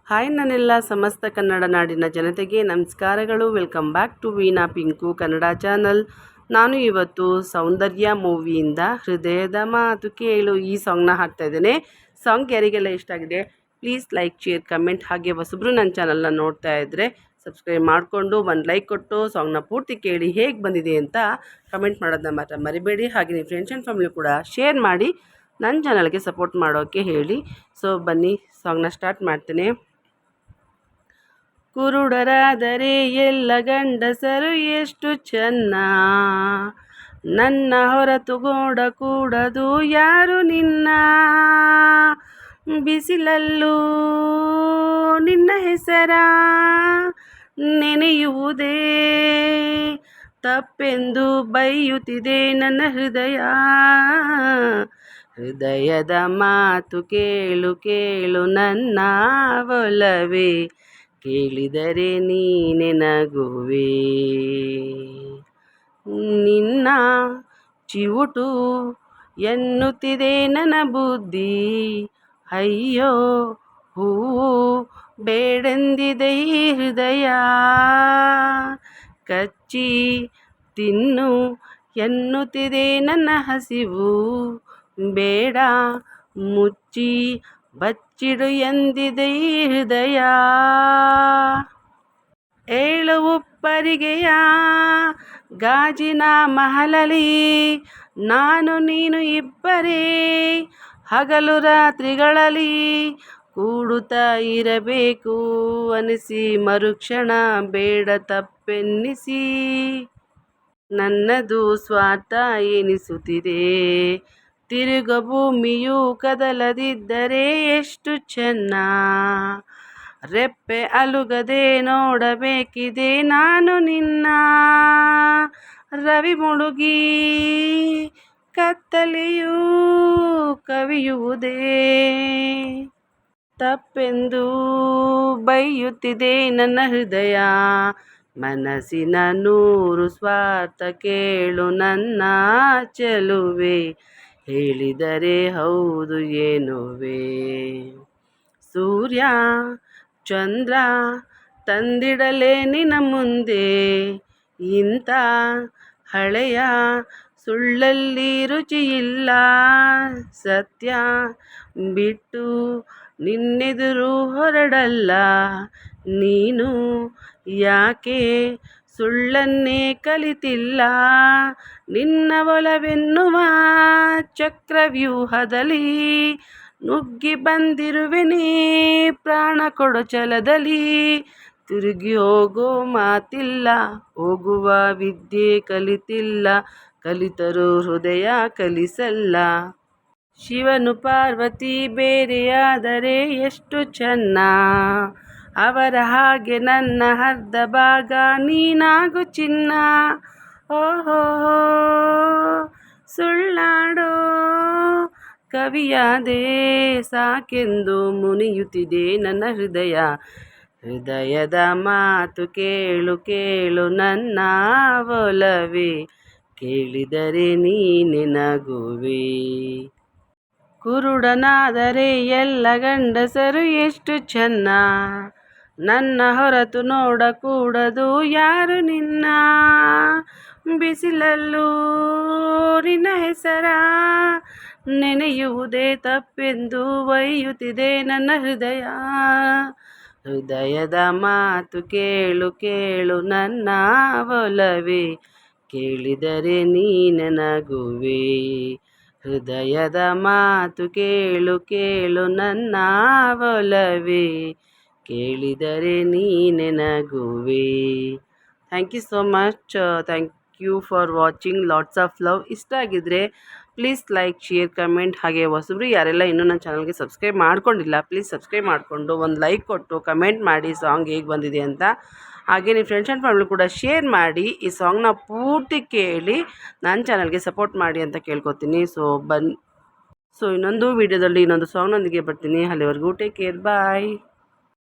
Hi ನನ್ನೆಲ್ಲ ಸಮಸ್ತ ಕನ್ನಡ ನಾಡಿನ ಜನತೆಗೆ ನಮಸ್ಕಾರಗಳು. Welcome back to Veena Pinku Kannada channel. ನಾನು ಇವತ್ತು ಸೌಂದರ್ಯ ಮೂವಿಯಿಂದ ಹೃದಯದ ಮಾತು ಕೇಳು ಈ ಸಾಂಗ್ನ ಹಾಡ್ತಾಯಿದ್ದೇನೆ. ಸಾಂಗ್ ಯಾರಿಗೆಲ್ಲ ಇಷ್ಟ ಆಗಿದೆ ಪ್ಲೀಸ್ ಲೈಕ್, ಶೇರ್, ಕಮೆಂಟ್. ಹಾಗೆ ಹೊಸಬ್ರು ನನ್ನ ಚಾನಲ್ನ ನೋಡ್ತಾ ಇದ್ದರೆ ಸಬ್ಸ್ಕ್ರೈಬ್ ಮಾಡಿಕೊಂಡು ಒಂದು ಲೈಕ್ ಕೊಟ್ಟು ಸಾಂಗ್ನ ಪೂರ್ತಿ ಕೇಳಿ ಹೇಗೆ ಬಂದಿದೆ ಅಂತ ಕಮೆಂಟ್ ಮಾಡೋದನ್ನ ಮಾತ್ರ ಮರಿಬೇಡಿ. ಹಾಗೆ ನಿಮ್ಮ ಫ್ರೆಂಡ್ಸ್ ಆ್ಯಂಡ್ ಫ್ಯಾಮಿಲಿ ಕೂಡ ಶೇರ್ ಮಾಡಿ ನನ್ನ ಚಾನಲ್ಗೆ ಸಪೋರ್ಟ್ ಮಾಡೋಕ್ಕೆ ಹೇಳಿ. ಸೊ ಬನ್ನಿ ಸಾಂಗ್ನ ಸ್ಟಾರ್ಟ್ ಮಾಡ್ತೇನೆ. ಕುರುಡರಾದರೆ ಎಲ್ಲ ಗಂಡಸರು ಎಷ್ಟು ಚೆನ್ನ, ನನ್ನ ಹೊರತುಗೋಡ ಕೂಡದು ಯಾರು ನಿನ್ನ, ಬಿಸಿಲಲ್ಲೂ ನಿನ್ನ ಹೆಸರ ನೆನೆಯುವುದೇ ತಪ್ಪೆಂದು ಬೈಯುತ್ತಿದೆ ನನ್ನ ಹೃದಯ. ಹೃದಯದ ಮಾತು ಕೇಳು ಕೇಳು ನನ್ನ ಒಲವೇ, ಕೇಳಿದರೆ ನೀನೆ ನಗುವೆ. ನಿನ್ನ ಚಿವುಟು ಎನ್ನುತ್ತಿದೆ ನನ್ನ ಬುದ್ಧಿ, ಅಯ್ಯೋ ಹೂವು ಬೇಡೆಂದಿದೆ ಈ ಹೃದಯ. ಕಚ್ಚಿ ತಿನ್ನು ಎನ್ನುತ್ತಿದೆ ನನ್ನ ಹಸಿವು, ಬೇಡ ಮುಚ್ಚಿ ಬಚ್ಚಿಡು ಎಂದಿದೆ ಈ ಹೃದಯ. ಏಳು ಉಪ್ಪರಿಗೆಯ ಗಾಜಿನ ಮಹಲಲ್ಲಿ ನಾನು ನೀನು ಇಬ್ಬರೇ ಹಗಲು ರಾತ್ರಿಗಳಲ್ಲಿ ಕೂಡುತ್ತಾ ಇರಬೇಕು ಅನಿಸಿ, ಮರುಕ್ಷಣ ಬೇಡ ತಪ್ಪೆನ್ನಿಸಿ ನನ್ನದು ಸ್ವಾರ್ಥ ಎನಿಸುತ್ತಿದೆ. ತಿರುಗ ಭೂಮಿಯು ಕದಲದಿದ್ದರೆ ಎಷ್ಟು ಚೆನ್ನ, ರೆಪ್ಪೆ ಅಲುಗದೆ ನೋಡಬೇಕಿದೆ ನಾನು ನಿನ್ನ. ರವಿ ಮುಳುಗಿ ಕತ್ತಲೆಯೂ ಕವಿಯುವುದೇ ತಪ್ಪೆಂದು ಬೈಯುತ್ತಿದೆ ನನ್ನ ಹೃದಯ. ಮನಸ್ಸಿನ ನೂರು ಸ್ವಾರ್ಥ ಕೇಳು ನನ್ನ ಚೆಲುವೆ, ಹೇಳಿದರೆ ಹೌದು ಎನ್ನುವೆ. ಸೂರ್ಯ ಚಂದ್ರ ತಂದಿಡಲೇ ನಿನ್ನ ಮುಂದೆ, ಇಂಥ ಹಳೆಯ ಸುಳ್ಳಲ್ಲಿ ರುಚಿಯಿಲ್ಲ. ಸತ್ಯ ಬಿಟ್ಟು ನಿನ್ನೆದುರು ಹೊರಡಲ್ಲ, ನೀನು ಯಾಕೆ ಸುಳ್ಳನ್ನೇ ಕಲಿತಿಲ್ಲ. ನಿನ್ನ ಒಲವೆನ್ನುವ ಚಕ್ರವ್ಯೂಹದಲ್ಲಿ ನುಗ್ಗಿ ಬಂದಿರುವೆನೇ ಪ್ರಾಣ ಕೊಡೋ ಛಲದಲ್ಲಿ. ತಿರುಗಿ ಹೋಗೋ ಮಾತಿಲ್ಲ, ಹೋಗುವ ವಿದ್ಯೆ ಕಲಿತಿಲ್ಲ, ಕಲಿತರೂ ಹೃದಯ ಕಲಿಸಲ್ಲ. ಶಿವನು ಪಾರ್ವತಿ ಬೇರೆಯಾದರೆ ಎಷ್ಟು ಚೆನ್ನ, ಅವರ ಹಾಗೆ ನನ್ನ ಅರ್ಧ ಭಾಗ ನೀನಾಗು ಚಿನ್ನ. ಓಹೋ ಸುಳ್ಳಾಡೋ ಕವಿಯಾದೆ ಸಾಕೆಂದು ಮುನಿಯುತ್ತಿದೆ ನನ್ನ ಹೃದಯ. ಹೃದಯದ ಮಾತು ಕೇಳು ಕೇಳು ನನ್ನ ಒಲವೇ, ಕೇಳಿದರೆ ನೀನೆ ನಗುವೆ. ಕುರುಡನಾದರೆ ಎಲ್ಲ ಗಂಡಸರು ಎಷ್ಟು ಚೆನ್ನ, ನನ್ನ ಹೊರತು ನೋಡಕೂಡದು ಯಾರು ನಿನ್ನ. ಬಿಸಿಲಲ್ಲೂ ನಿನ್ನ ಹೆಸರ ನೆನೆಯುವುದೇ ತಪ್ಪೆಂದು ಬೈಯುತ್ತಿದೆ ನನ್ನ ಹೃದಯ. ಹೃದಯದ ಮಾತು ಕೇಳು ಕೇಳು ನನ್ನ ಒಲವೇ, ಕೇಳಿದರೆ ನೀನೆ ನಗುವೆ. ಹೃದಯದ ಮಾತು ಕೇಳು ಕೇಳು ನನ್ನ ಒಲವೇ, ಕೇಳಿದರೆ ನೀನೆ ನಗುವೆ. Thank you so much. Thank you for watching. Lots of love. ಇಷ್ಟ ಆಗಿದ್ದರೆ ಪ್ಲೀಸ್ ಲೈಕ್, ಶೇರ್, ಕಮೆಂಟ್. ಹಾಗೆ ಹೊಸಬ್ರು ಯಾರೆಲ್ಲ ಇನ್ನೂ ನನ್ನ ಚಾನಲ್ಗೆ ಸಬ್ಸ್ಕ್ರೈಬ್ ಮಾಡ್ಕೊಂಡಿಲ್ಲ ಪ್ಲೀಸ್ ಸಬ್ಸ್ಕ್ರೈಬ್ ಮಾಡಿಕೊಂಡು ಒಂದು ಲೈಕ್ ಕೊಟ್ಟು ಕಮೆಂಟ್ ಮಾಡಿ ಸಾಂಗ್ ಹೇಗೆ ಬಂದಿದೆ ಅಂತ. ಹಾಗೆ ನಿಮ್ಮ ಫ್ರೆಂಡ್ಸ್ ಆ್ಯಂಡ್ ಫ್ಯಾಮಿಲಿ ಕೂಡ ಶೇರ್ ಮಾಡಿ ಈ ಸಾಂಗ್ನ ಪೂರ್ತಿ ಕೇಳಿ ನನ್ನ ಚಾನಲ್ಗೆ ಸಪೋರ್ಟ್ ಮಾಡಿ ಅಂತ ಕೇಳ್ಕೊತೀನಿ. ಸೊ ಇನ್ನೊಂದು ವೀಡಿಯೋದಲ್ಲಿ ಇನ್ನೊಂದು ಸಾಂಗ್ನೊಂದಿಗೆ ಬರ್ತೀನಿ. ಅಲ್ಲಿವರೆಗೂ ಟೇಕ್ ಕೇರ್, ಬಾಯ್.